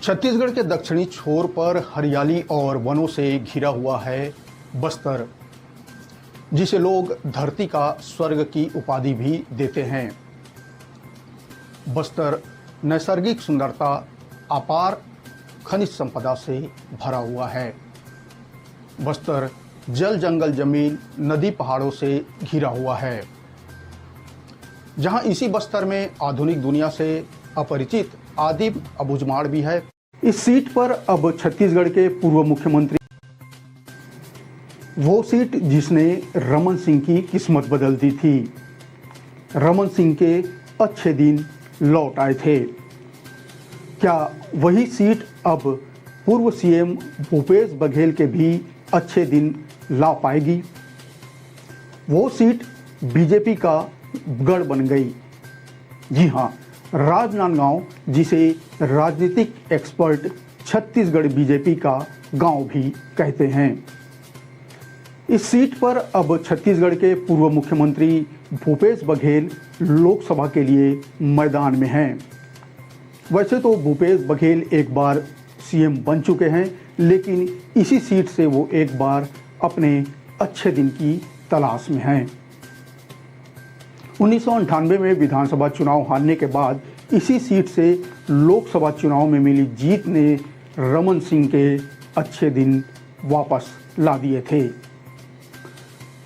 छत्तीसगढ़ के दक्षिणी छोर पर हरियाली और वनों से घिरा हुआ है बस्तर, जिसे लोग धरती का स्वर्ग की उपाधि भी देते हैं। बस्तर नैसर्गिक सुंदरता, अपार खनिज संपदा से भरा हुआ है। बस्तर जल, जंगल, जमीन, नदी, पहाड़ों से घिरा हुआ है। जहां इसी बस्तर में आधुनिक दुनिया से अपरिचित आदिम अबूझमाड़ भी है। इस सीट पर अब छत्तीसगढ़ के पूर्व मुख्यमंत्री, वो सीट जिसने रमन सिंह की किस्मत बदल दी थी। रमन सिंह के अच्छे दिन लौट आए थे। क्या वही सीट अब पूर्व सीएम भूपेश बघेल के भी अच्छे दिन ला पाएगी? वो सीट बीजेपी का गढ़ बन गई। जी हाँ, राजनांदगांव, जिसे राजनीतिक एक्सपर्ट छत्तीसगढ़ बीजेपी का गांव भी कहते हैं। इस सीट पर अब छत्तीसगढ़ के पूर्व मुख्यमंत्री भूपेश बघेल लोकसभा के लिए मैदान में हैं। वैसे तो भूपेश बघेल एक बार सीएम बन चुके हैं, लेकिन इसी सीट से वो एक बार अपने अच्छे दिन की तलाश में हैं। 1998 में विधानसभा चुनाव हारने के बाद इसी सीट से लोकसभा चुनाव में मिली जीत ने रमन सिंह के अच्छे दिन वापस ला दिए थे।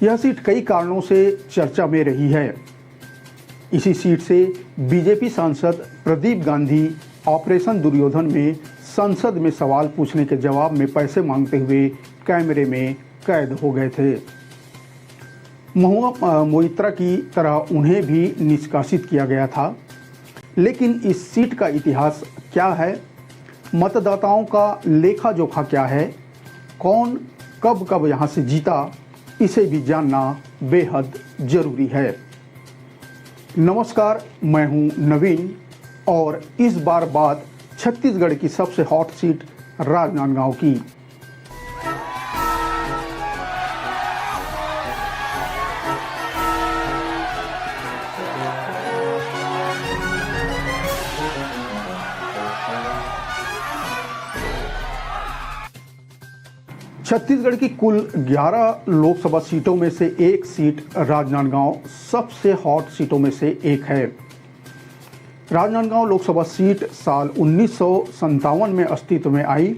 यह सीट कई कारणों से चर्चा में रही है। इसी सीट से बीजेपी सांसद प्रदीप गांधी ऑपरेशन दुर्योधन में संसद में सवाल पूछने के जवाब में पैसे मांगते हुए कैमरे में कैद हो गए थे। महुआ मोइत्रा की तरह उन्हें भी निष्कासित किया गया था। लेकिन इस सीट का इतिहास क्या है? मतदाताओं का लेखा जोखा क्या है? कौन कब कब यहाँ से जीता, इसे भी जानना बेहद जरूरी है। नमस्कार, मैं हूँ नवीन और इस बार बात छत्तीसगढ़ की सबसे हॉट सीट राजनांदगांव की। छत्तीसगढ़ की कुल 11 लोकसभा सीटों में से एक सीट राजनांदगांव सबसे हॉट सीटों में से एक है। राजनांदगांव लोकसभा सीट साल 1957 में अस्तित्व में आई।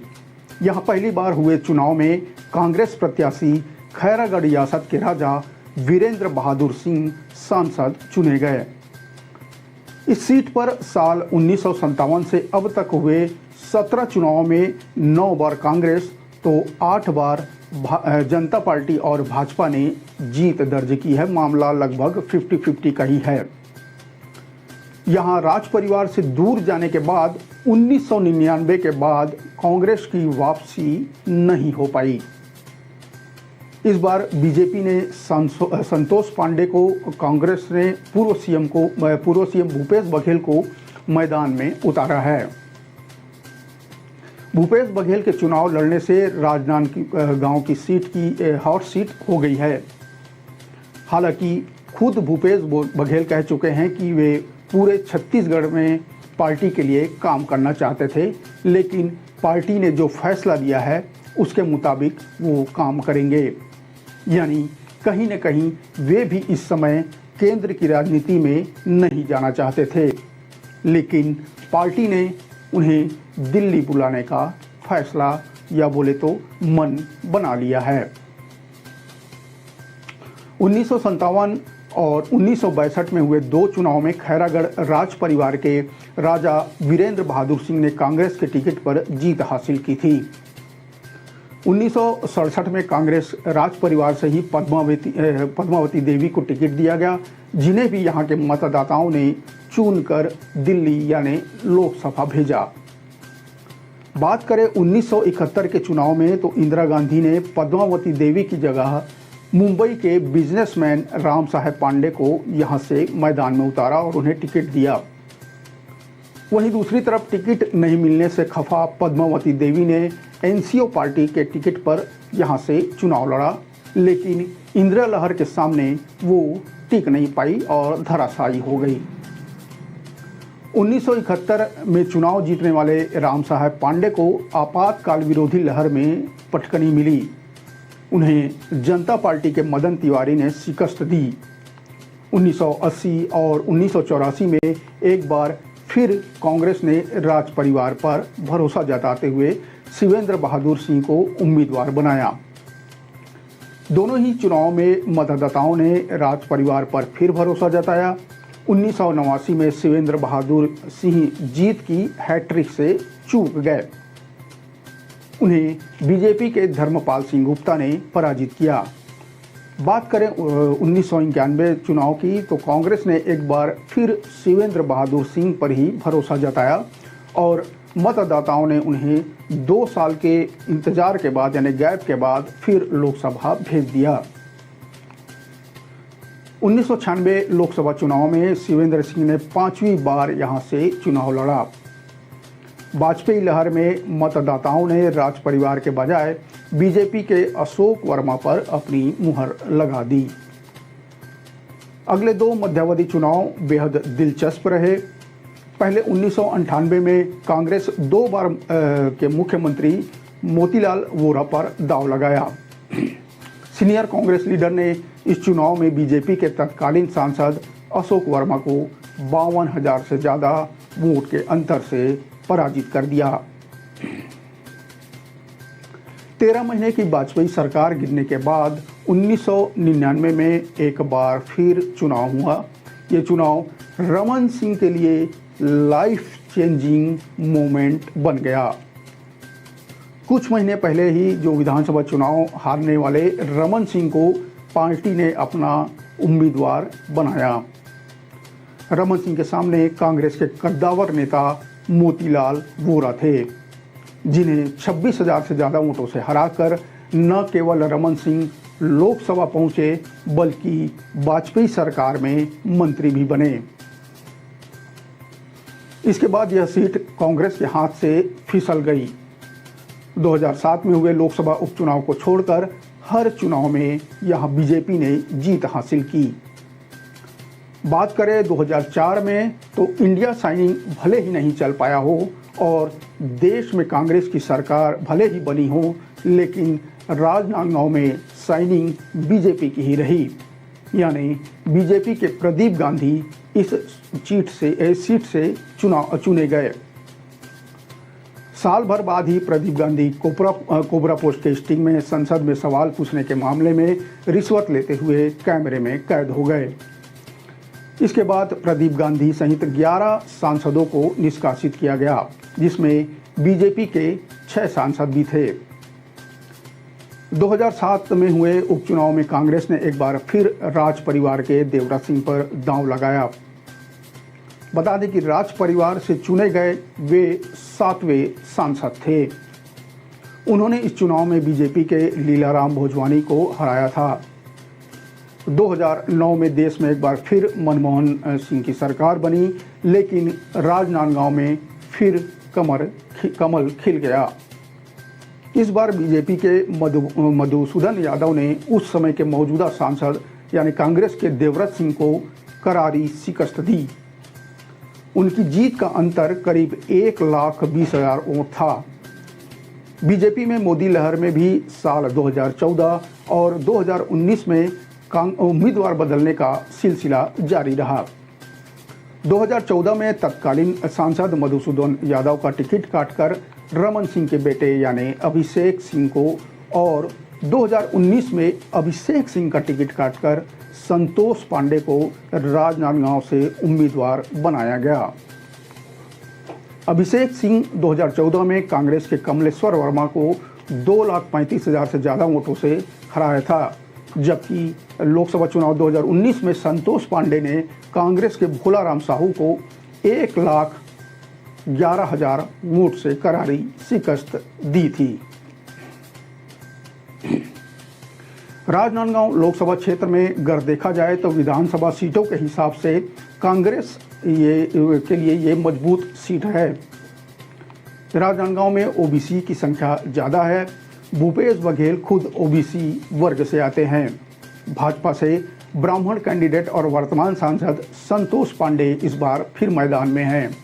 यहां पहली बार हुए चुनाव में कांग्रेस प्रत्याशी खैरागढ़ रियासत के राजा वीरेंद्र बहादुर सिंह सांसद चुने गए। इस सीट पर साल 1957 से अब तक हुए 17 चुनावों में 9 बार कांग्रेस तो 8 बार जनता पार्टी और भाजपा ने जीत दर्ज की है। मामला लगभग 50-50 का ही है। यहाँ राज परिवार से दूर जाने के बाद 1999 के बाद कांग्रेस की वापसी नहीं हो पाई। इस बार बीजेपी ने संतोष पांडे को, कांग्रेस ने पूर्व सीएम भूपेश बघेल को मैदान में उतारा है। भूपेश बघेल के चुनाव लड़ने से राजनांदगांव की सीट की हॉट सीट हो गई है। हालांकि खुद भूपेश बघेल कह चुके हैं कि वे पूरे छत्तीसगढ़ में पार्टी के लिए काम करना चाहते थे, लेकिन पार्टी ने जो फैसला दिया है उसके मुताबिक वो काम करेंगे। यानी कहीं न कहीं वे भी इस समय केंद्र की राजनीति में नहीं जाना चाहते थे, लेकिन पार्टी ने उन्हें दिल्ली बुलाने का फैसला या बोले तो मन बना लिया है। 1957 और 1962 में हुए 2 चुनाव में खैरागढ़ राज परिवार के राजा वीरेंद्र बहादुर सिंह ने कांग्रेस के टिकट पर जीत हासिल की थी। 1967 में कांग्रेस राज परिवार से ही पद्मावती देवी को टिकट दिया गया, जिन्हें भी यहाँ के मतदाताओं ने चुनकर दिल्ली यानी लोकसभा भेजा। बात करें 1971 के चुनाव में तो इंदिरा गांधी ने पद्मावती देवी की जगह मुंबई के बिजनेसमैन राम साहेब पांडे को यहां से मैदान में उतारा और उन्हें टिकट दिया। वहीं दूसरी तरफ टिकट नहीं मिलने से खफा पद्मावती देवी ने एनसीओ पार्टी के टिकट पर यहां से चुनाव लड़ा, लेकिन इंदिरा लहर के सामने वो टिक नहीं पाई और धराशायी हो गई। 1971 में चुनाव जीतने वाले राम साहब पांडे को आपातकाल विरोधी लहर में पटकनी मिली। उन्हें जनता पार्टी के मदन तिवारी ने शिकस्त दी। 1980 और 1984 में एक बार फिर कांग्रेस ने राज परिवार पर भरोसा जताते हुए शिवेंद्र बहादुर सिंह को उम्मीदवार बनाया। दोनों ही चुनाव में मतदाताओं ने राज परिवार पर फिर भरोसा जताया। 1989 में शिवेंद्र बहादुर सिंह जीत की हैट्रिक से चूक गए। उन्हें बीजेपी के धर्मपाल सिंह गुप्ता ने पराजित किया। बात करें 1991 चुनाव की, तो कांग्रेस ने एक बार फिर शिवेंद्र बहादुर सिंह पर ही भरोसा जताया और मतदाताओं ने उन्हें 2 साल के इंतजार के बाद यानी गैप के बाद फिर लोकसभा भेज दिया। 1996 लोकसभा चुनाव में शिवेंद्र सिंह ने 5वीं बार यहां से चुनाव लड़ा। वाजपेयी लहर में मतदाताओं ने राज परिवार के बजाय बीजेपी के अशोक वर्मा पर अपनी मुहर लगा दी। अगले 2 मध्यावधि चुनाव बेहद दिलचस्प रहे। पहले 1998 में कांग्रेस 2 बार के मुख्यमंत्री मोतीलाल वोरा पर दांव लगाया। सीनियर कांग्रेस लीडर ने इस चुनाव में बीजेपी के तत्कालीन सांसद अशोक वर्मा को 52,000 से ज़्यादा वोट के अंतर से पराजित कर दिया। 13 महीने की वाजपेयी सरकार गिरने के बाद 1999 में एक बार फिर चुनाव हुआ। ये चुनाव रमन सिंह के लिए लाइफ चेंजिंग मोमेंट बन गया। कुछ महीने पहले ही जो विधानसभा चुनाव हारने वाले रमन सिंह को पार्टी ने अपना उम्मीदवार बनाया। रमन सिंह के सामने कांग्रेस के कद्दावर नेता मोतीलाल वोरा थे, जिन्हें 26,000 से ज़्यादा वोटों से हराकर न केवल रमन सिंह लोकसभा पहुंचे बल्कि वाजपेयी सरकार में मंत्री भी बने। इसके बाद यह सीट कांग्रेस के हाथ से फिसल गई। 2007 में हुए लोकसभा उपचुनाव को छोड़कर हर चुनाव में यहां बीजेपी ने जीत हासिल की। बात करें 2004 में, तो इंडिया साइनिंग भले ही नहीं चल पाया हो और देश में कांग्रेस की सरकार भले ही बनी हो, लेकिन राजनांदगांव में साइनिंग बीजेपी की ही रही। यानी बीजेपी के प्रदीप गांधी इस सीट से चुने गए। साल भर बाद ही प्रदीप गांधी कोबरा पोस्ट के स्टिंग में संसद में सवाल पूछने के मामले में रिश्वत लेते हुए कैमरे में कैद हो गए। इसके बाद प्रदीप गांधी सहित 11 सांसदों को निष्कासित किया गया, जिसमें बीजेपी के 6 सांसद भी थे। 2007 में हुए उपचुनाव में कांग्रेस ने एक बार फिर राज परिवार के देवराज सिंह पर दांव लगाया। बता दें कि राज परिवार से चुने गए वे 7वें सांसद थे। उन्होंने इस चुनाव में बीजेपी के लीलाराम भोजवानी को हराया था। 2009 में देश में एक बार फिर मनमोहन सिंह की सरकार बनी, लेकिन राजनांदगांव में फिर कमल खिल गया। इस बार बीजेपी के मधुसूदन यादव ने उस समय के मौजूदा सांसद यानी कांग्रेस के देवव्रत सिंह को करारी शिकस्त दी। उनकी जीत का अंतर करीब 1,20,000 वोट था। बीजेपी में मोदी लहर में भी साल 2014 और 2019 में उम्मीदवार बदलने का सिलसिला जारी रहा। 2014 में तत्कालीन सांसद मधुसूदन यादव का टिकट काटकर रमन सिंह के बेटे यानी अभिषेक सिंह को और 2019 में अभिषेक सिंह का टिकट काटकर संतोष पांडे को राजनांदगांव से उम्मीदवार बनाया गया। अभिषेक सिंह 2014 में कांग्रेस के कमलेश्वर वर्मा को 2,35,000 से ज़्यादा वोटों से हराया था, जबकि लोकसभा चुनाव 2019 में संतोष पांडे ने कांग्रेस के भोलाराम साहू को 1,11,000 वोट से करारी शिकस्त दी थी। राजनांदगांव लोकसभा क्षेत्र में अगर देखा जाए तो विधानसभा सीटों के हिसाब से कांग्रेस के लिए ये मजबूत सीट है। राजनांदगांव में ओबीसी की संख्या ज़्यादा है। भूपेश बघेल खुद ओबीसी वर्ग से आते हैं। भाजपा से ब्राह्मण कैंडिडेट और वर्तमान सांसद संतोष पांडे इस बार फिर मैदान में हैं।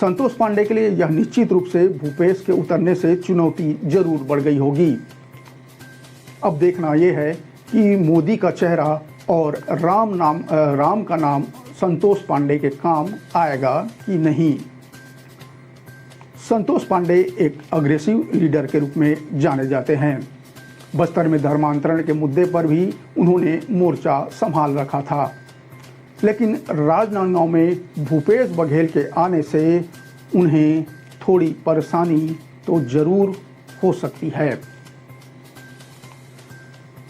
संतोष पांडे के लिए यह निश्चित रूप से भूपेश के उतरने से चुनौती जरूर बढ़ गई होगी। अब देखना यह है कि मोदी का चेहरा और राम का नाम संतोष पांडे के काम आएगा कि नहीं। संतोष पांडे एक अग्रेसिव लीडर के रूप में जाने जाते हैं। बस्तर में धर्मांतरण के मुद्दे पर भी उन्होंने मोर्चा संभाल रखा था, लेकिन राजनांदगांव में भूपेश बघेल के आने से उन्हें थोड़ी परेशानी तो जरूर हो सकती है।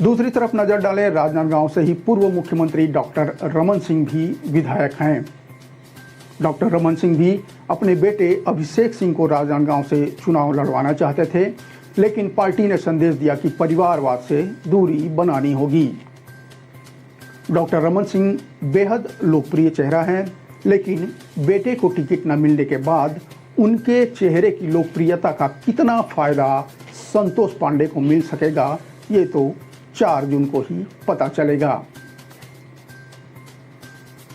दूसरी तरफ नजर डालें, राजनांदगांव से ही पूर्व मुख्यमंत्री डॉक्टर रमन सिंह भी विधायक हैं। डॉक्टर रमन सिंह भी अपने बेटे अभिषेक सिंह को राजनांदगांव से चुनाव लड़वाना चाहते थे, लेकिन पार्टी ने संदेश दिया कि परिवारवाद से दूरी बनानी होगी। डॉक्टर रमन सिंह बेहद लोकप्रिय चेहरा हैं, लेकिन बेटे को टिकट न मिलने के बाद उनके चेहरे की लोकप्रियता का कितना फायदा संतोष पांडे को मिल सकेगा, ये तो 4 जून को ही पता चलेगा।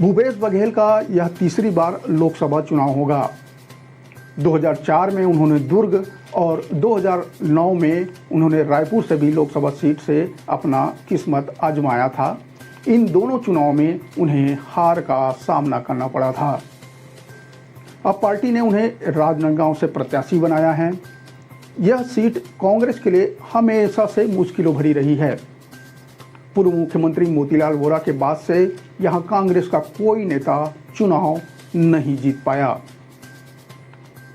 भूपेश बघेल का यह तीसरी बार लोकसभा चुनाव होगा। 2004 में उन्होंने दुर्ग और 2009 में उन्होंने रायपुर से भी लोकसभा सीट से अपना किस्मत आजमाया था। इन दोनों चुनाव में उन्हें हार का सामना करना पड़ा था। अब पार्टी ने उन्हें राजनांदगांव से प्रत्याशी बनाया है। यह सीट कांग्रेस के लिए हमेशा से मुश्किलों भरी रही है। पूर्व मुख्यमंत्री मोतीलाल वोरा के बाद से यहां कांग्रेस का कोई नेता चुनाव नहीं जीत पाया।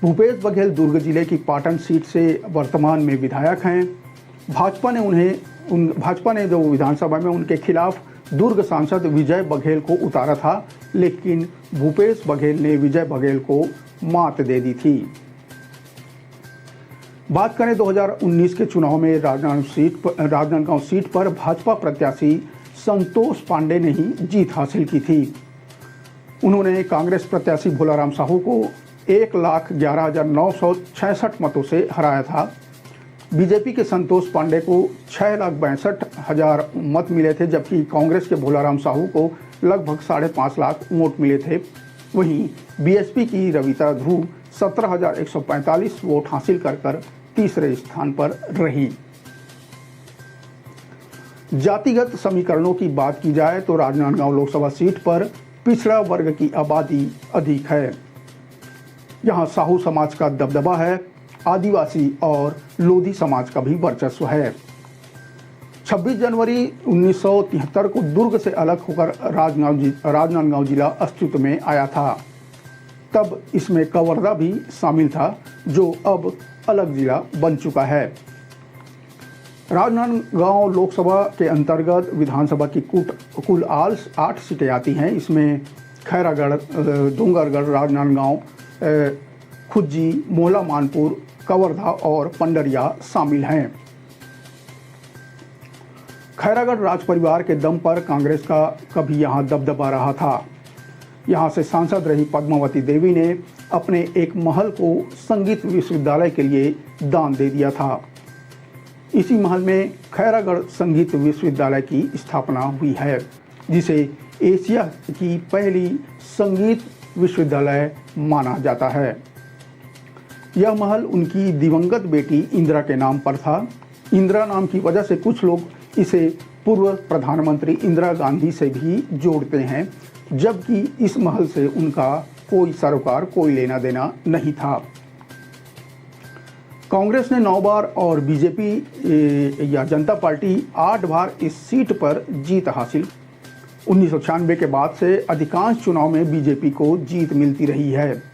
भूपेश बघेल दुर्ग जिले की पाटन सीट से वर्तमान में विधायक हैं। भाजपा ने जो विधानसभा में उनके खिलाफ दुर्ग सांसद विजय बघेल को उतारा था, लेकिन भूपेश बघेल ने विजय बघेल को मात दे दी थी। बात करें 2019 के चुनाव में राजनांदगांव सीट पर भाजपा प्रत्याशी संतोष पांडे ने ही जीत हासिल की थी। उन्होंने कांग्रेस प्रत्याशी भोलाराम साहू को 1,11,966 मतों से हराया था। बीजेपी के संतोष पांडे को 6,62,000 मत मिले थे, जबकि कांग्रेस के भोलाराम साहू को लगभग 5.5 लाख वोट मिले थे। वहीं बीएसपी की रविता ध्रुव 17,145 वोट हासिल कर तीसरे स्थान पर रही। जातिगत समीकरणों की बात की जाए तो राजनांदगांव लोकसभा सीट पर पिछड़ा वर्ग की आबादी अधिक है। यहां साहू समाज का दबदबा है, आदिवासी और लोधी समाज का भी वर्चस्व है। 26 जनवरी 1973 को दुर्ग से अलग होकर राजनांदगांव जिला अस्तित्व में आया था। तब इसमें कवर्धा भी शामिल था, जो अब अलग जिला बन चुका है। राजनांदगांव लोकसभा के अंतर्गत विधानसभा की कुल 8 सीटें आती हैं। इसमें खैरागढ़, डोंगरगढ़, राजनांदगांव, खुज्जी, मोहला मानपुर, कवर्धा और पंडरिया शामिल हैं। खैरागढ़ राज परिवार के दम पर कांग्रेस का कभी यहाँ दबदबा रहा था। यहाँ से सांसद रही पद्मावती देवी ने अपने एक महल को संगीत विश्वविद्यालय के लिए दान दे दिया था। इसी महल में खैरागढ़ संगीत विश्वविद्यालय की स्थापना हुई है, जिसे एशिया की पहली संगीत विश्वविद्यालय माना जाता है। यह महल उनकी दिवंगत बेटी इंदिरा के नाम पर था। इंदिरा नाम की वजह से कुछ लोग इसे पूर्व प्रधानमंत्री इंदिरा गांधी से भी जोड़ते हैं, जबकि इस महल से उनका कोई सरोकार, कोई लेना देना नहीं था। कांग्रेस ने 9 बार और बीजेपी या जनता पार्टी 8 बार इस सीट पर जीत हासिल। 1996 के बाद से अधिकांश चुनाव में बीजेपी को जीत मिलती रही है।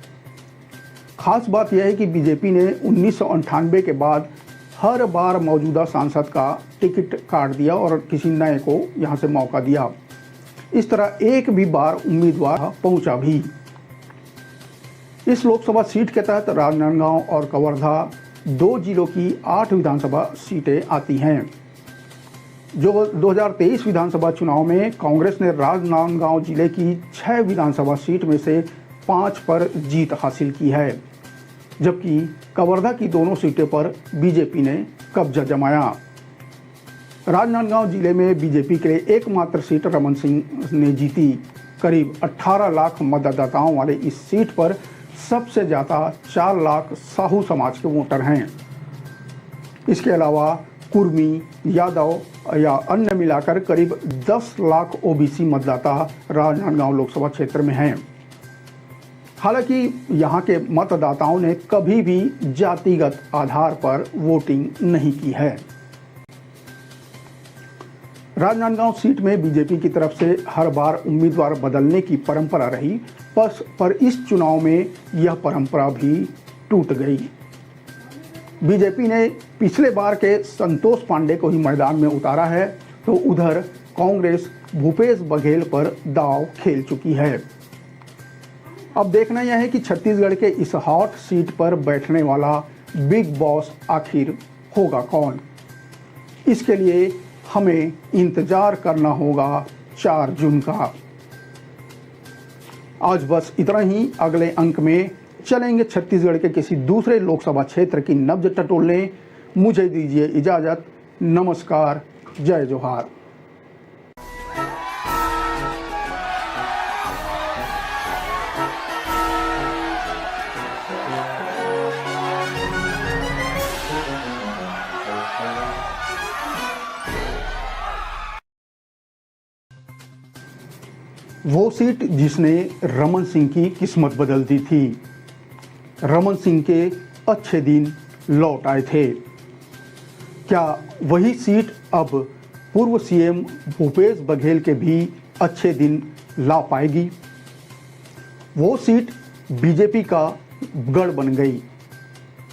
खास बात यह है कि बीजेपी ने 1998 के बाद हर बार मौजूदा सांसद का टिकट काट दिया और किसी नए को यहां से मौका दिया। इस तरह एक भी बार उम्मीदवार पहुंचा भी। इस लोकसभा सीट के तहत राजनांदगांव और कवर्धा 2 जिलों की 8 विधानसभा सीटें आती हैं। जो 2023 विधानसभा चुनाव में कांग्रेस ने राजनांदगांव जिले की 6 विधानसभा सीट में से 5 पर जीत हासिल की है, जबकि कवर्धा की दोनों सीटों पर बीजेपी ने कब्जा जमाया। राजनांदगांव जिले में बीजेपी के लिए एकमात्र सीट रमन सिंह ने जीती। करीब 18 लाख मतदाताओं वाले इस सीट पर सबसे ज़्यादा 4 लाख साहू समाज के वोटर हैं। इसके अलावा कुर्मी, यादव या अन्य मिलाकर करीब 10 लाख ओबीसी मतदाता राजनांदगांव लोकसभा क्षेत्र में हैं। हालांकि यहां के मतदाताओं ने कभी भी जातिगत आधार पर वोटिंग नहीं की है। राजनांदगांव सीट में बीजेपी की तरफ से हर बार उम्मीदवार बदलने की परंपरा रही, पर इस चुनाव में यह परंपरा भी टूट गई। बीजेपी ने पिछले बार के संतोष पांडे को ही मैदान में उतारा है, तो उधर कांग्रेस भूपेश बघेल पर दांव खेल चुकी है। अब देखना यह है कि छत्तीसगढ़ के इस हॉट सीट पर बैठने वाला बिग बॉस आखिर होगा कौन। इसके लिए हमें इंतजार करना होगा 4 जून का। आज बस इतना ही। अगले अंक में चलेंगे छत्तीसगढ़ के किसी दूसरे लोकसभा क्षेत्र की नब्ज टटोलने। मुझे दीजिए इजाजत। नमस्कार, जय जोहार। वो सीट जिसने रमन सिंह की किस्मत बदल दी थी। रमन सिंह के अच्छे दिन लौट आए थे। क्या वही सीट अब पूर्व सीएम भूपेश बघेल के भी अच्छे दिन ला पाएगी? वो सीट बीजेपी का गढ़ बन गई।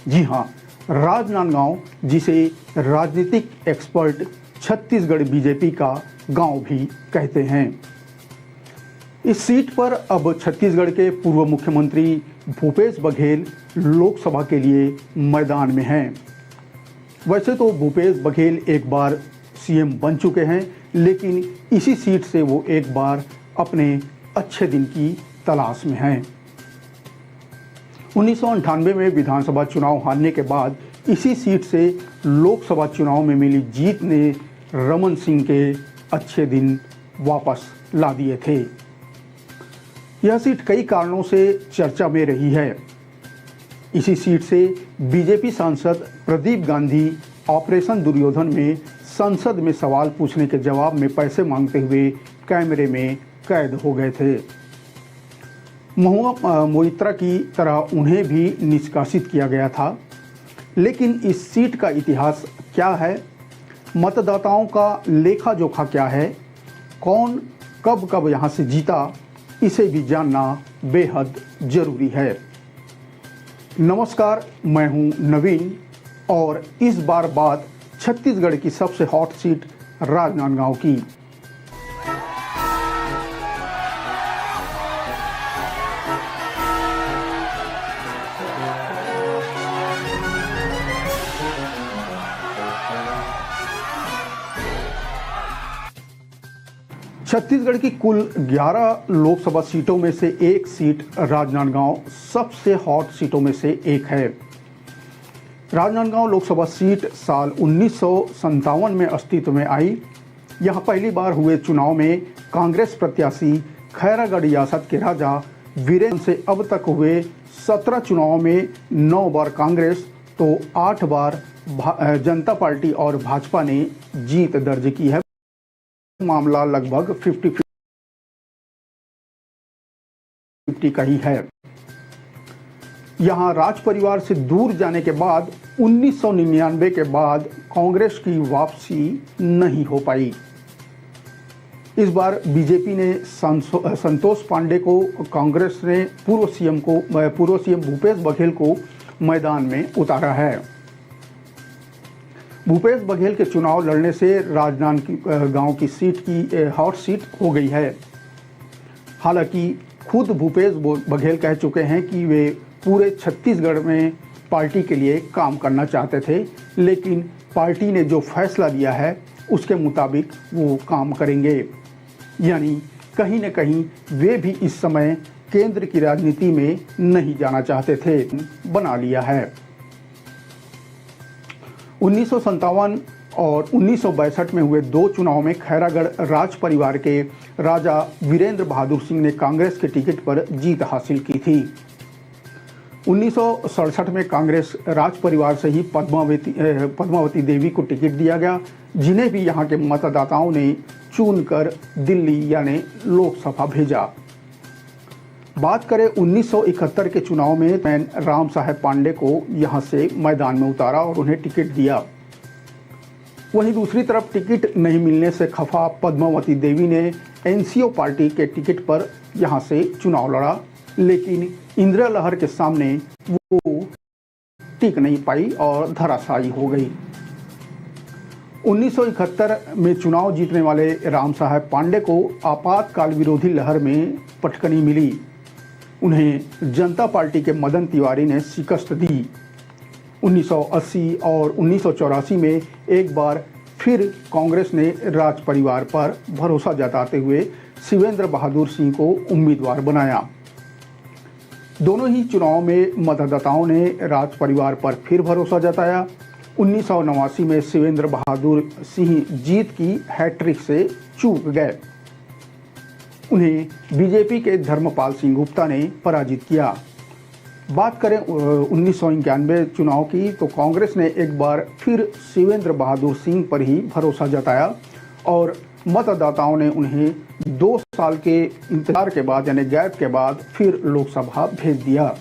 जी हाँ, राजनांदगांव, जिसे राजनीतिक एक्सपर्ट छत्तीसगढ़ बीजेपी का गांव भी कहते हैं। इस सीट पर अब छत्तीसगढ़ के पूर्व मुख्यमंत्री भूपेश बघेल लोकसभा के लिए मैदान में हैं। वैसे तो भूपेश बघेल एक बार सीएम बन चुके हैं, लेकिन इसी सीट से वो एक बार अपने अच्छे दिन की तलाश में हैं। 1998 में विधानसभा चुनाव हारने के बाद इसी सीट से लोकसभा चुनाव में मिली जीत ने रमन सिंह के अच्छे दिन वापस ला दिए थे। यह सीट कई कारणों से चर्चा में रही है। इसी सीट से बीजेपी सांसद प्रदीप गांधी ऑपरेशन दुर्योधन में संसद में सवाल पूछने के जवाब में पैसे मांगते हुए कैमरे में कैद हो गए थे। महुआ मोइत्रा की तरह उन्हें भी निष्कासित किया गया था। लेकिन इस सीट का इतिहास क्या है, मतदाताओं का लेखा जोखा क्या है, कौन कब कब यहाँ से जीता, इसे भी जानना बेहद जरूरी है। नमस्कार, मैं हूं नवीन और इस बार बात छत्तीसगढ़ की सबसे हॉट सीट राजनांदगांव की। छत्तीसगढ़ की कुल 11 लोकसभा सीटों में से एक सीट राजनांदगांव सबसे हॉट सीटों में से एक है। राजनांदगांव लोकसभा सीट साल 1957 में अस्तित्व में आई। यहां पहली बार हुए चुनाव में कांग्रेस प्रत्याशी खैरागढ़ रियासत के राजा वीरेंद्र से अब तक हुए 17 चुनावों में 9 बार कांग्रेस तो 8 बार जनता पार्टी और भाजपा ने जीत दर्ज की है। मामला लगभग 50-50 का ही है। यहां राज परिवार से दूर जाने के बाद 1999 के बाद कांग्रेस की वापसी नहीं हो पाई। इस बार बीजेपी ने संतोष पांडे को, कांग्रेस ने पूर्व सीएम भूपेश बघेल को मैदान में उतारा है। भूपेश बघेल के चुनाव लड़ने से राजनांदगांव की सीट की हॉट सीट हो गई है। हालांकि खुद भूपेश बघेल कह चुके हैं कि वे पूरे छत्तीसगढ़ में पार्टी के लिए काम करना चाहते थे, लेकिन पार्टी ने जो फैसला लिया है उसके मुताबिक वो काम करेंगे। यानी कहीं न कहीं वे भी इस समय केंद्र की राजनीति में नहीं जाना चाहते थे, बना लिया है। 1957 और 1962 में हुए 2 चुनाव में खैरागढ़ राज परिवार के राजा वीरेंद्र बहादुर सिंह ने कांग्रेस के टिकट पर जीत हासिल की थी। 1967 में कांग्रेस राज परिवार से ही पद्मावती देवी को टिकट दिया गया, जिन्हें भी यहाँ के मतदाताओं ने चुनकर दिल्ली यानी लोकसभा भेजा। बात करें 1971 के चुनाव में राम साहेब पांडे को यहाँ से मैदान में उतारा और उन्हें टिकट दिया। वहीं दूसरी तरफ टिकट नहीं मिलने से खफा पद्मावती देवी ने एनसीओ पार्टी के टिकट पर यहाँ से चुनाव लड़ा, लेकिन इंदिरा लहर के सामने वो टिक नहीं पाई और धराशायी हो गई। 1971 में चुनाव जीतने वाले राम साहेब पांडे को आपातकाल विरोधी लहर में पटकनी मिली। उन्हें जनता पार्टी के मदन तिवारी ने शिकस्त दी। 1980 और 1984 में एक बार फिर कांग्रेस ने राज परिवार पर भरोसा जताते हुए शिवेंद्र बहादुर सिंह को उम्मीदवार बनाया। दोनों ही चुनाव में मतदाताओं ने राज परिवार पर फिर भरोसा जताया। 1989 में शिवेंद्र बहादुर सिंह जीत की हैट्रिक से चूक गए। उन्हें बीजेपी के धर्मपाल सिंह गुप्ता ने पराजित किया। बात करें 1991 चुनाव की, तो कांग्रेस ने एक बार फिर शिवेंद्र बहादुर सिंह पर ही भरोसा जताया और मतदाताओं ने उन्हें 2 साल के इंतजार के बाद यानी गैप के बाद फिर लोकसभा भेज दिया।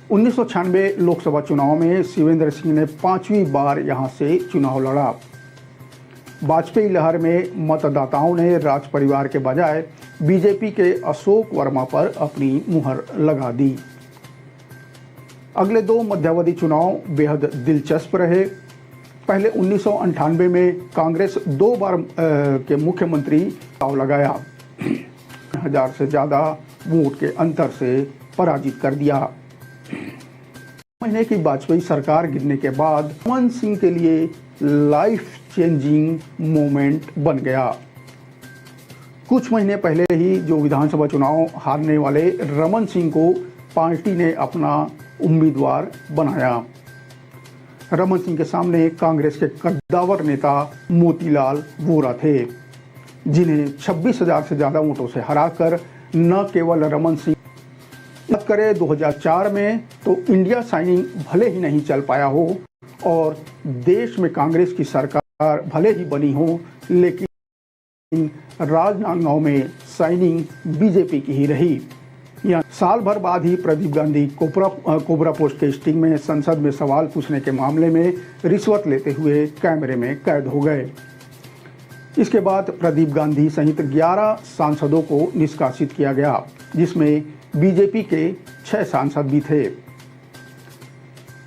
1996 लोकसभा चुनाव में शिवेंद्र सिंह ने 5वीं बार यहां से चुनाव लड़ा। वाजपेयी लहर में मतदाताओं ने राज परिवार के बजाय बीजेपी के अशोक वर्मा पर अपनी मुहर लगा दी। अगले 2 मध्यावधि चुनाव बेहद दिलचस्प रहे। पहले 1998 में कांग्रेस 2 बार के मुख्यमंत्री चुनाव लगाया, 1000 से ज़्यादा वोट के अंतर से पराजित कर दिया। महीने की वाजपेयी सरकार गिरने के बाद रमन सिंह के लिए लाइफ चेंजिंग मोमेंट बन गया। कुछ महीने पहले ही जो विधानसभा चुनाव हारने वाले रमन सिंह को पार्टी ने अपना उम्मीदवार बनाया। रमन सिंह के सामने कांग्रेस के कद्दावर नेता मोतीलाल वोरा थे, जिन्हें 26,000 से ज़्यादा वोटों से हराकर न केवल रमन सिंह, बात करें 2004 में तो इंडिया साइनिंग भले ही नहीं चल पाया हो और देश में कांग्रेस की सरकार भले ही बनी हो, लेकिन राजनांदगांव में साइनिंग बीजेपी की ही रही। यहाँ साल भर बाद ही प्रदीप गांधी कोबरा पोस्ट के स्टिंग में संसद में सवाल पूछने के मामले में रिश्वत लेते हुए कैमरे में कैद हो गए। इसके बाद प्रदीप गांधी सहित 11 सांसदों को निष्कासित किया गया, जिसमें बीजेपी के 6 सांसद भी थे।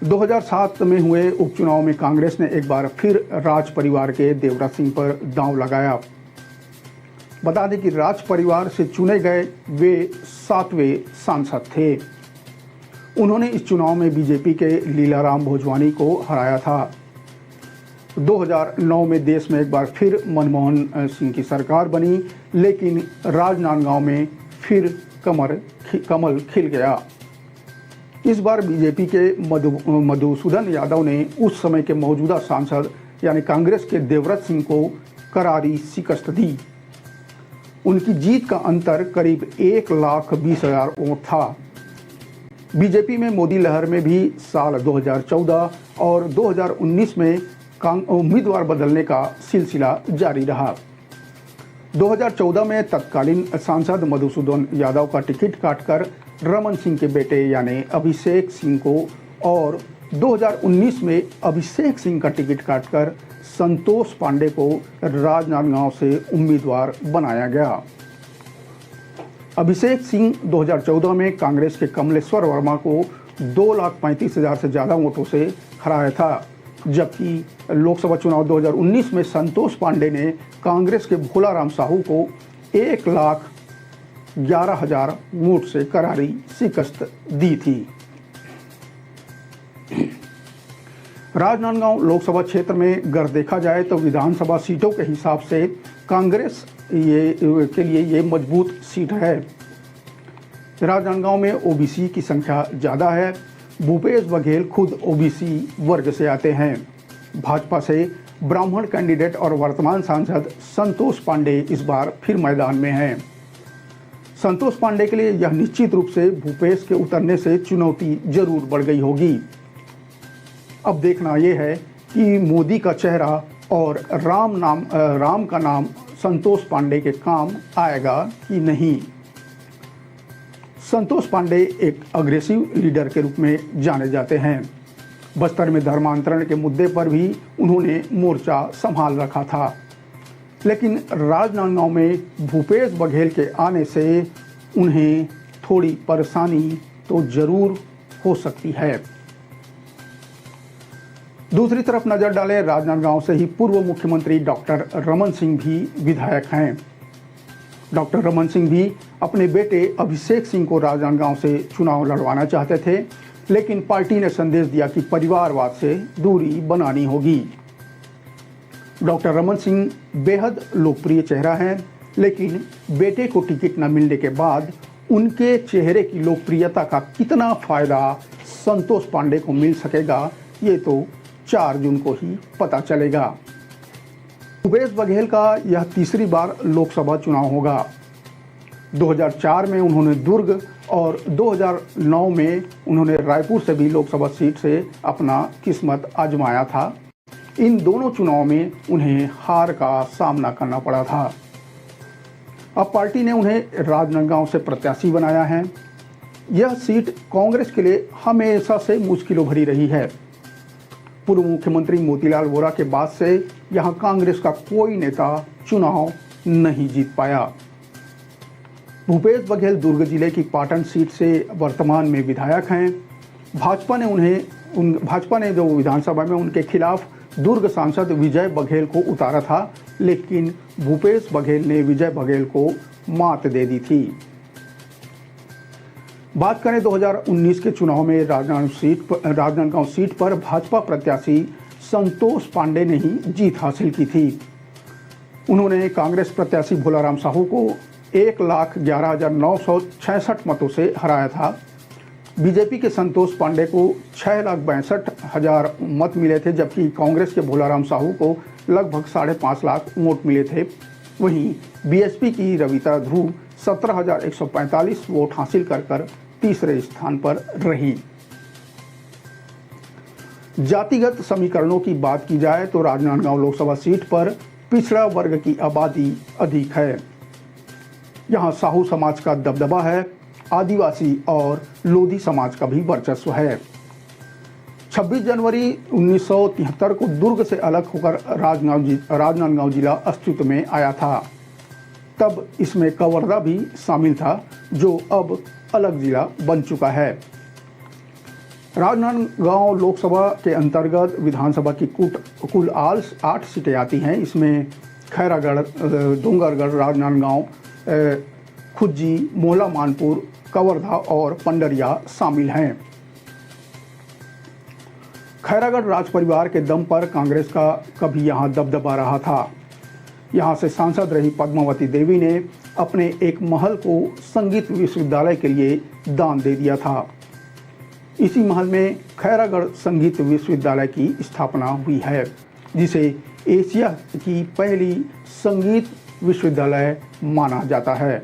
2007 में हुए उपचुनाव में कांग्रेस ने एक बार फिर राज परिवार के देवराज सिंह पर दांव लगाया। बता दें कि राज परिवार से चुने गए वे 7वें सांसद थे। उन्होंने इस चुनाव में बीजेपी के लीलाराम भोजवानी को हराया था। 2009 में देश में एक बार फिर मनमोहन सिंह की सरकार बनी, लेकिन राजनांदगांव में फिर कमल खिल गया। इस बार बीजेपी के मधुसूदन यादव ने उस समय के मौजूदा सांसद यानी कांग्रेस के देवव्रत सिंह को करारी शिकस्त दी। उनकी जीत का अंतर करीब 1,20,000 वोट था। बीजेपी में मोदी लहर में भी साल 2014 और 2019 में उम्मीदवार बदलने का सिलसिला जारी रहा। 2014 में तत्कालीन सांसद मधुसूदन यादव का टिकट काटकर रमन सिंह के बेटे यानी अभिषेक सिंह को और 2019 में अभिषेक सिंह का टिकट काटकर संतोष पांडे को राजनांदगांव से उम्मीदवार बनाया गया। अभिषेक सिंह 2014 में कांग्रेस के कमलेश्वर वर्मा को 2,35,000 से ज़्यादा वोटों से हराया था, जबकि लोकसभा चुनाव 2019 में संतोष पांडे ने कांग्रेस के भोलाराम साहू को 1,11,000 वोट से करारी शिकस्त दी थी। राजनांदगांव लोकसभा क्षेत्र में अगर देखा जाए तो विधानसभा सीटों के हिसाब से कांग्रेस के लिए ये मजबूत सीट है। राजनांदगांव में ओबीसी की संख्या ज़्यादा है। भूपेश बघेल खुद ओबीसी वर्ग से आते हैं। भाजपा से ब्राह्मण कैंडिडेट और वर्तमान सांसद संतोष पांडे इस बार फिर मैदान में हैं। संतोष पांडे के लिए यह निश्चित रूप से भूपेश के उतरने से चुनौती जरूर बढ़ गई होगी। अब देखना यह है कि मोदी का चेहरा और राम का नाम संतोष पांडे के काम आएगा कि नहीं। संतोष पांडे एक अग्रेसिव लीडर के रूप में जाने जाते हैं। बस्तर में धर्मांतरण के मुद्दे पर भी उन्होंने मोर्चा संभाल रखा था, लेकिन राजनांदगांव में भूपेश बघेल के आने से उन्हें थोड़ी परेशानी तो जरूर हो सकती है। दूसरी तरफ नजर डालें, राजनांदगांव से ही पूर्व मुख्यमंत्री डॉक्टर रमन सिंह भी विधायक हैं। डॉक्टर रमन सिंह भी अपने बेटे अभिषेक सिंह को राजनांदगांव से चुनाव लड़वाना चाहते थे, लेकिन पार्टी ने संदेश दिया कि परिवारवाद से दूरी बनानी होगी। डॉक्टर रमन सिंह बेहद लोकप्रिय चेहरा हैं, लेकिन बेटे को टिकट न मिलने के बाद उनके चेहरे की लोकप्रियता का कितना फायदा संतोष पांडे को मिल सकेगा, ये तो 4 जून को ही पता चलेगा। भूपेश बघेल का यह तीसरी बार लोकसभा चुनाव होगा। 2004 में उन्होंने दुर्ग और 2009 में उन्होंने रायपुर से भी लोकसभा सीट से अपना किस्मत आजमाया था। इन दोनों चुनाव में उन्हें हार का सामना करना पड़ा था। अब पार्टी ने उन्हें राजनांदगांव से प्रत्याशी बनाया है। यह सीट कांग्रेस के लिए हमेशा से मुश्किलों भरी रही है। पूर्व मुख्यमंत्री मोतीलाल वोरा के बाद से यहां कांग्रेस का कोई नेता चुनाव नहीं जीत पाया। भूपेश बघेल दुर्ग जिले की पाटन सीट से वर्तमान में विधायक हैं। भाजपा ने जो विधानसभा में उनके खिलाफ दुर्ग सांसद विजय बघेल को उतारा था, लेकिन भूपेश बघेल ने विजय बघेल को मात दे दी थी। बात करें 2019 के चुनाव में राजनांदगांव सीट पर भाजपा प्रत्याशी संतोष पांडे ने ही जीत हासिल की थी। उन्होंने कांग्रेस प्रत्याशी भोलाराम साहू को 1,11,966 मतों से हराया था। बीजेपी के संतोष पांडे को 6,62,000 मत मिले थे, जबकि कांग्रेस के भोलाराम साहू को लगभग 5.5 लाख वोट मिले थे। वहीं बीएसपी की रविता ध्रुव 17,145 वोट हासिल कर तीसरे स्थान पर रही। जातिगत समीकरणों की बात की जाए तो राजनांदगांव लोकसभा सीट पर पिछड़ा वर्ग की आबादी अधिक है। यहां साहू समाज का दबदबा है, आदिवासी और लोधी समाज का भी वर्चस्व है। 26 जनवरी 1973 को दुर्ग से अलग होकर राजनांदगांव जिला अस्तित्व में आया था। तब इसमें कवर्धा भी शामिल था, जो अब अलग जिला बन चुका है। राजनांदगांव लोकसभा के अंतर्गत विधानसभा की कुल 8 सीटें आती हैं। इसमें खैरागढ़, डोंगरगढ़, राजनांदगांव, खुज्जी, मोहला मानपुर, कवर्धा और पंडरिया शामिल हैं। खैरागढ़ राज परिवार के दम पर कांग्रेस का कभी यहाँ दबदबा रहा था। यहाँ से सांसद रही पद्मावती देवी ने अपने एक महल को संगीत विश्वविद्यालय के लिए दान दे दिया था। इसी महल में खैरागढ़ संगीत विश्वविद्यालय की स्थापना हुई है, जिसे एशिया की पहली संगीत विश्वविद्यालय माना जाता है।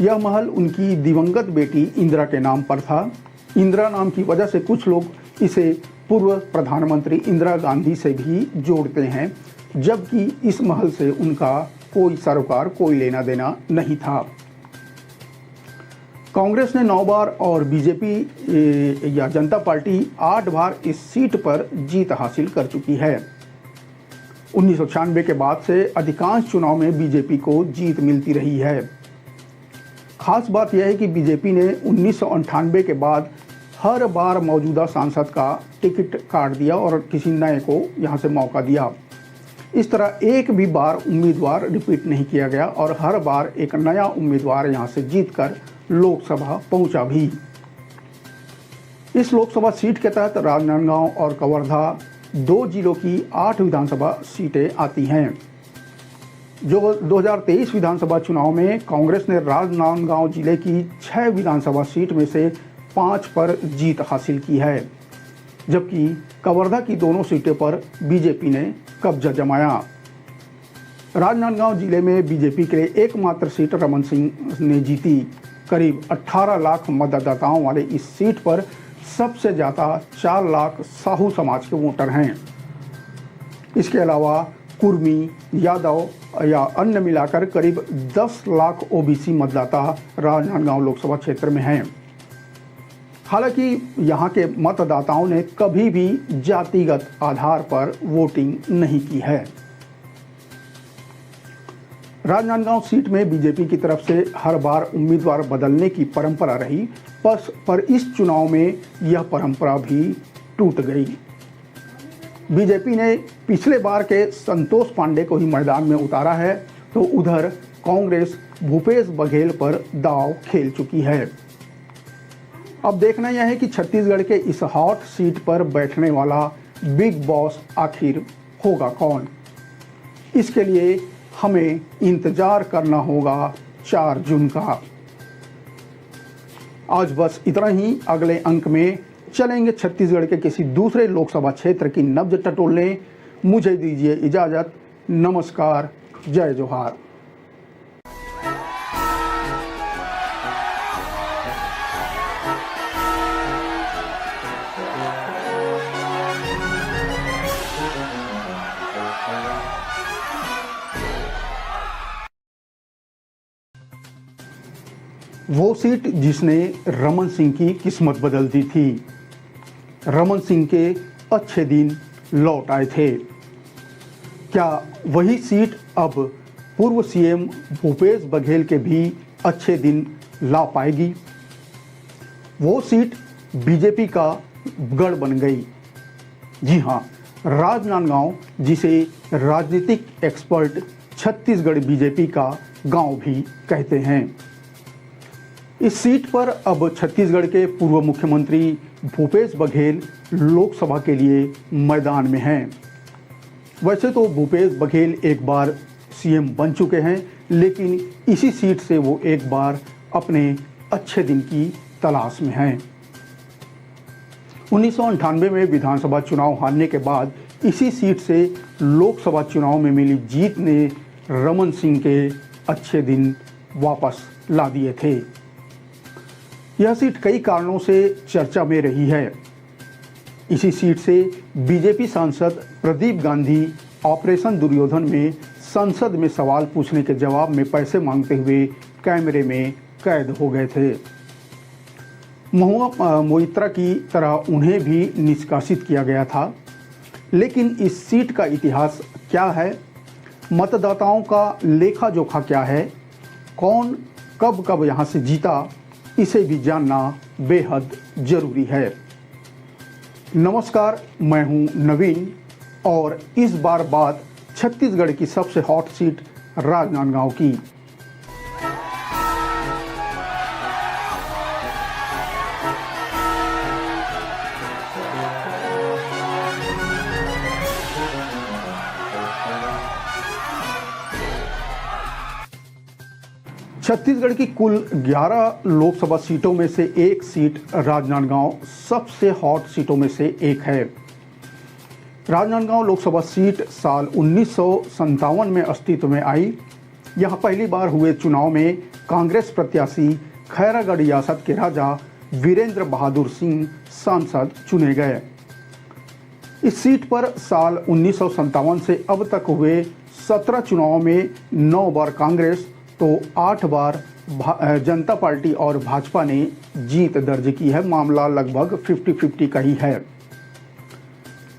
यह महल उनकी दिवंगत बेटी इंदिरा के नाम पर था। इंदिरा नाम की वजह से कुछ लोग इसे पूर्व प्रधानमंत्री इंदिरा गांधी से भी जोड़ते हैं, जबकि इस महल से उनका कोई सरोकार, कोई लेना देना नहीं था। कांग्रेस ने 9 बार और बीजेपी या जनता पार्टी 8 बार इस सीट पर जीत हासिल कर चुकी है। 1996 के बाद से अधिकांश चुनाव में बीजेपी को जीत मिलती रही है। खास बात यह है कि बीजेपी ने 1998 के बाद हर बार मौजूदा सांसद का टिकट काट दिया और किसी नए को यहां से मौका दिया। इस तरह एक भी बार उम्मीदवार रिपीट नहीं किया गया और हर बार एक नया उम्मीदवार यहां से जीतकर लोकसभा पहुंचा भी। इस लोकसभा सीट के तहत राजनांदगांव और कवर्धा 2 जिलों की 8 विधानसभा सीटें आती हैं। जो 2023 विधानसभा चुनाव में कांग्रेस ने राजनांदगांव जिले की 6 विधानसभा सीट में से 5 पर जीत हासिल की है, जबकि कवर्धा की दोनों सीटों पर बीजेपी ने कब्जा जमाया। राजनांदगांव जिले में बीजेपी के लिए एकमात्र सीट रमन सिंह ने जीती। करीब 18 लाख मतदाताओं वाले इस सीट पर सबसे ज़्यादा 4 लाख साहू समाज के वोटर हैं। इसके अलावा कुर्मी, यादव या अन्य मिलाकर करीब 10 लाख ओबीसी मतदाता राजनांदगांव लोकसभा क्षेत्र में हैं। हालांकि यहाँ के मतदाताओं ने कभी भी जातिगत आधार पर वोटिंग नहीं की है। राजनांदगांव सीट में बीजेपी की तरफ से हर बार उम्मीदवार बदलने की परंपरा रही, पर इस चुनाव में यह परंपरा भी टूट गई। बीजेपी ने पिछले बार के संतोष पांडे को ही मैदान में उतारा है, तो उधर कांग्रेस भूपेश बघेल पर दांव खेल चुकी है। अब देखना यह है कि छत्तीसगढ़ के इस हॉट सीट पर बैठने वाला बिग बॉस आखिर होगा कौन। इसके लिए हमें इंतजार करना होगा 4 जून का। आज बस इतना ही। अगले अंक में चलेंगे छत्तीसगढ़ के किसी दूसरे लोकसभा क्षेत्र की नब्ज टटोलने। मुझे दीजिए इजाजत। नमस्कार, जय जोहार। वो सीट जिसने रमन सिंह की किस्मत बदल दी थी। रमन सिंह के अच्छे दिन लौट आए थे। क्या वही सीट अब पूर्व सीएम भूपेश बघेल के भी अच्छे दिन ला पाएगी? वो सीट बीजेपी का गढ़ बन गई। जी हाँ, राजनांदगांव, जिसे राजनीतिक एक्सपर्ट छत्तीसगढ़ बीजेपी का गांव भी कहते हैं। इस सीट पर अब छत्तीसगढ़ के पूर्व मुख्यमंत्री भूपेश बघेल लोकसभा के लिए मैदान में हैं। वैसे तो भूपेश बघेल एक बार सीएम बन चुके हैं, लेकिन इसी सीट से वो एक बार अपने अच्छे दिन की तलाश में हैं। 1998 में विधानसभा चुनाव हारने के बाद इसी सीट से लोकसभा चुनाव में मिली जीत ने रमन सिंह के अच्छे दिन वापस ला दिए थे। यह सीट कई कारणों से चर्चा में रही है। इसी सीट से बीजेपी सांसद प्रदीप गांधी ऑपरेशन दुर्योधन में संसद में सवाल पूछने के जवाब में पैसे मांगते हुए कैमरे में कैद हो गए थे। महुआ मोइत्रा की तरह उन्हें भी निष्कासित किया गया था। लेकिन इस सीट का इतिहास क्या है, मतदाताओं का लेखा जोखा क्या है, कौन कब कब यहाँ से जीता, इसे भी जानना बेहद जरूरी है। नमस्कार, मैं हूं नवीन और इस बार बात छत्तीसगढ़ की सबसे हॉट सीट राजनांदगांव की। छत्तीसगढ़ की कुल 11 लोकसभा सीटों में से एक सीट राजनांदगांव सबसे हॉट सीटों में से एक है। राजनांदगांव लोकसभा सीट साल 1957 में अस्तित्व में आई। यहां पहली बार हुए चुनाव में कांग्रेस प्रत्याशी खैरागढ़ रियासत के राजा वीरेंद्र बहादुर सिंह सांसद चुने गए। इस सीट पर साल 1957 से अब तक हुए 17 चुनावों में 9 बार कांग्रेस तो 8 बार जनता पार्टी और भाजपा ने जीत दर्ज की है। मामला लगभग 50-50 का ही है।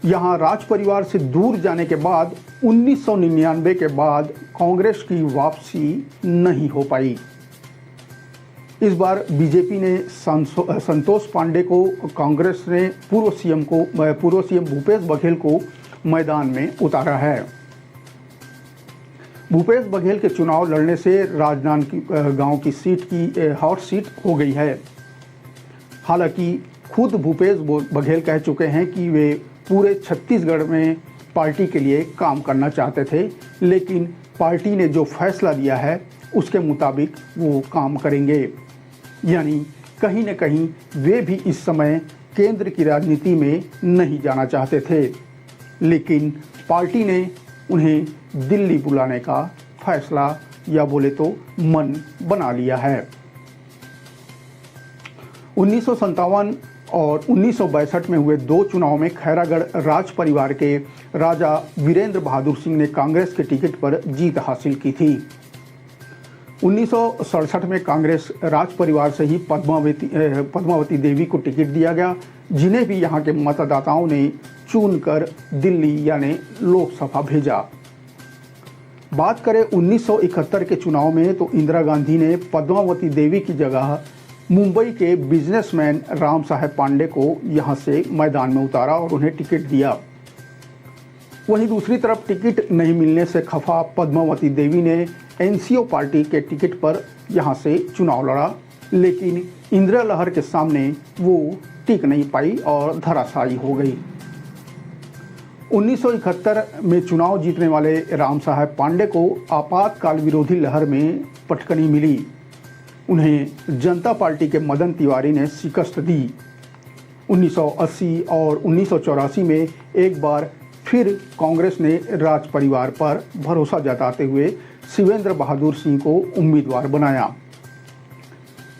यहां राज परिवार से दूर जाने के बाद 1999 के बाद कांग्रेस की वापसी नहीं हो पाई। इस बार बीजेपी ने संतोष पांडे को, कांग्रेस ने पूर्व सीएम भूपेश बघेल को मैदान में उतारा है। भूपेश बघेल के चुनाव लड़ने से राजनांदगांव की सीट की हॉट सीट हो गई है। हालांकि खुद भूपेश बघेल कह चुके हैं कि वे पूरे छत्तीसगढ़ में पार्टी के लिए काम करना चाहते थे, लेकिन पार्टी ने जो फैसला दिया है उसके मुताबिक वो काम करेंगे। यानी कहीं न कहीं वे भी इस समय केंद्र की राजनीति में नहीं जाना चाहते थे, लेकिन पार्टी ने उन्हें दिल्ली बुलाने का फैसला या बोले तो मन बना लिया है। 1957 और 1962 में हुए दो चुनाव में खैरागढ़ राज परिवार के राजा वीरेंद्र बहादुर सिंह ने कांग्रेस के टिकट पर जीत हासिल की थी। 1967 में कांग्रेस राज परिवार से ही पद्मावती देवी को टिकट दिया गया, जिन्हें भी यहां के मतदाताओं ने चुनकर दिल्ली यानी लोकसभा भेजा। बात करें 1971 के चुनाव में तो इंदिरा गांधी ने पद्मावती देवी की जगह मुंबई के बिजनेसमैन राम साहेब पांडे को यहां से मैदान में उतारा और उन्हें टिकट दिया। वहीं दूसरी तरफ टिकट नहीं मिलने से खफा पद्मावती देवी ने एनसीओ पार्टी के टिकट पर यहां से चुनाव लड़ा, लेकिन इंदिरा लहर के सामने वो टिक नहीं पाई और धराशायी हो गई। 1971 में चुनाव जीतने वाले राम साहेब पांडे को आपातकाल विरोधी लहर में पटकनी मिली। उन्हें जनता पार्टी के मदन तिवारी ने शिकस्त दी। 1980 और 1984 में एक बार फिर कांग्रेस ने राज परिवार पर भरोसा जताते हुए शिवेंद्र बहादुर सिंह को उम्मीदवार बनाया।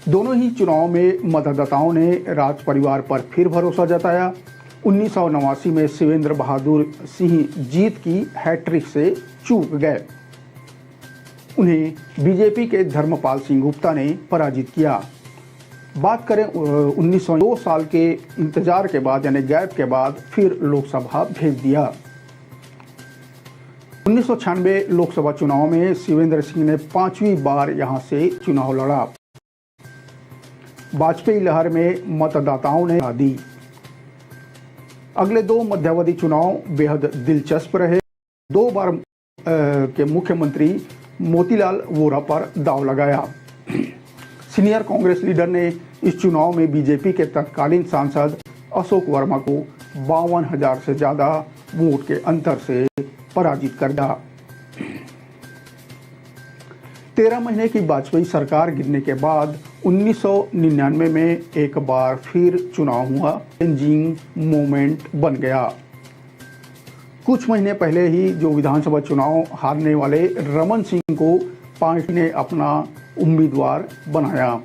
दोनों ही चुनाव में मतदाताओं ने राज परिवार पर फिर भरोसा जताया। 1989 में शिवेंद्र बहादुर सिंह जीत की हैट्रिक से चूक गए। उन्हें बीजेपी के धर्मपाल सिंह गुप्ता ने पराजित किया। बात करें 1902 साल के इंतजार के बाद यानी गैप के बाद फिर लोकसभा भेज दिया। 1996 लोकसभा चुनाव में शिवेंद्र सिंह ने 5वीं बार यहां से चुनाव लड़ा। वाजपेयी लहर में मतदाताओं ने दी। अगले दो मध्यावधि चुनाव बेहद दिलचस्प रहे। दो बार के मुख्यमंत्री मोतीलाल वोरा पर दांव लगाया। सीनियर कांग्रेस लीडर ने इस चुनाव में बीजेपी के तत्कालीन सांसद अशोक वर्मा को 52,000 से ज्यादा वोट के अंतर से पराजित कर दिया। 13 महीने की वाजपेयी सरकार गिरने के बाद 1999 में एक बार फिर चुनाव हुआ। चेंजिंग मोमेंट बन गया। कुछ महीने पहले ही जो विधानसभा चुनाव हारने वाले रमन सिंह को पार्टी ने अपना उम्मीदवार बनाया।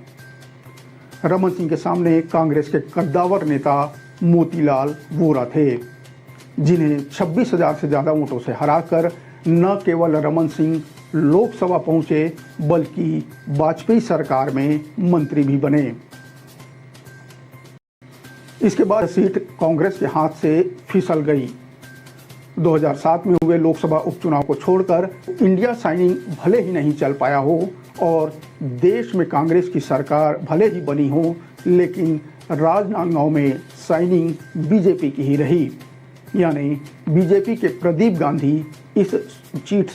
रमन सिंह के सामने कांग्रेस के कद्दावर नेता मोतीलाल वोरा थे, जिन्हें 26,000 से ज्यादा वोटों से हराकर न केवल रमन सिंह लोकसभा पहुंचे बल्कि वाजपेयी सरकार में मंत्री भी बने। इसके बाद सीट कांग्रेस के हाथ से फिसल गई। 2007 में हुए लोकसभा उपचुनाव को छोड़कर इंडिया साइनिंग भले ही नहीं चल पाया हो और देश में कांग्रेस की सरकार भले ही बनी हो, लेकिन राजनांदगांव में साइनिंग बीजेपी की ही रही। यानी बीजेपी के प्रदीप गांधी इस सीट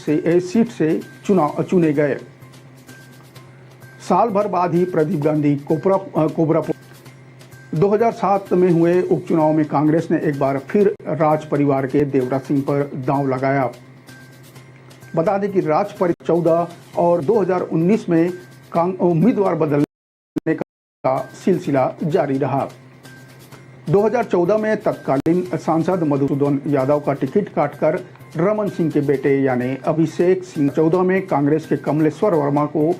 से चुने गए। साल भर बाद ही प्रदीप गांधी कोबरा 2007 में हुए उपचुनाव में कांग्रेस ने एक बार फिर राज परिवार के देवराज सिंह पर दांव लगाया। बता दें कि राज परिवार 14 और 2019 में उम्मीदवार बदलने का सिलसिला जारी रहा। 2014 में तत्कालीन सांसद मधुसूदन यादव का टिकट काटकर रमन सिंह के बेटे यानी अभिषेक सिंह 14 में कांग्रेस के कमलेश्वर वर्मा को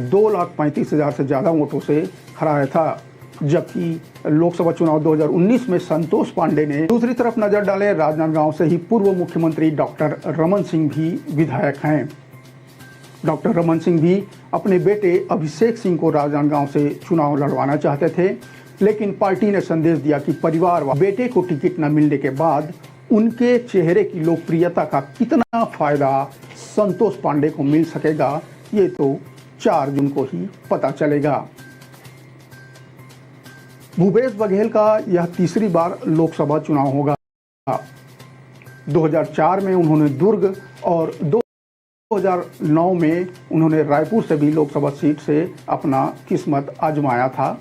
2,35,000 से ज्यादा वोटों से हराया था, जबकि लोकसभा चुनाव 2019 में संतोष पांडे ने। दूसरी तरफ नजर डालें, राजनांदगांव से ही पूर्व मुख्यमंत्री डॉक्टर रमन सिंह भी विधायक हैं। डॉक्टर रमन सिंह भी अपने बेटे अभिषेक सिंह को राजनांदगांव से चुनाव लड़वाना चाहते थे, लेकिन पार्टी ने संदेश दिया कि परिवार व बेटे को टिकट न मिलने के बाद उनके चेहरे की लोकप्रियता का कितना फायदा संतोष पांडे को मिल सकेगा, ये तो 4 जून को ही पता चलेगा। भूपेश बघेल का यह तीसरी बार लोकसभा चुनाव होगा। 2004 में उन्होंने दुर्ग और 2009 में उन्होंने रायपुर से भी लोकसभा सीट से अपना किस्मत आजमाया था।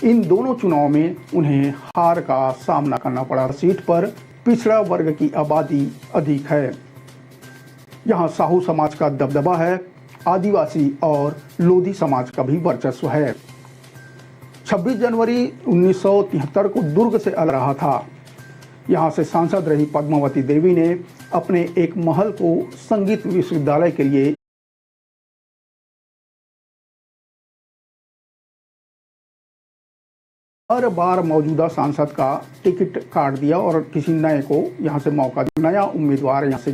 इन दोनों चुनाव में उन्हें हार का सामना करना पड़ा। सीट पर पिछड़ा वर्ग की आबादी अधिक है। यहाँ साहू समाज का दबदबा है, आदिवासी और लोधी समाज का भी वर्चस्व है। 26 जनवरी 1973 को दुर्ग से अलग रहा था। यहाँ से सांसद रही पद्मावती देवी ने अपने एक महल को संगीत विश्वविद्यालय के लिए हर बार मौजूदा सांसद का टिकट काट दिया और किसी नए को यहाँ से मौका दिया। नया उम्मीदवार यहाँ से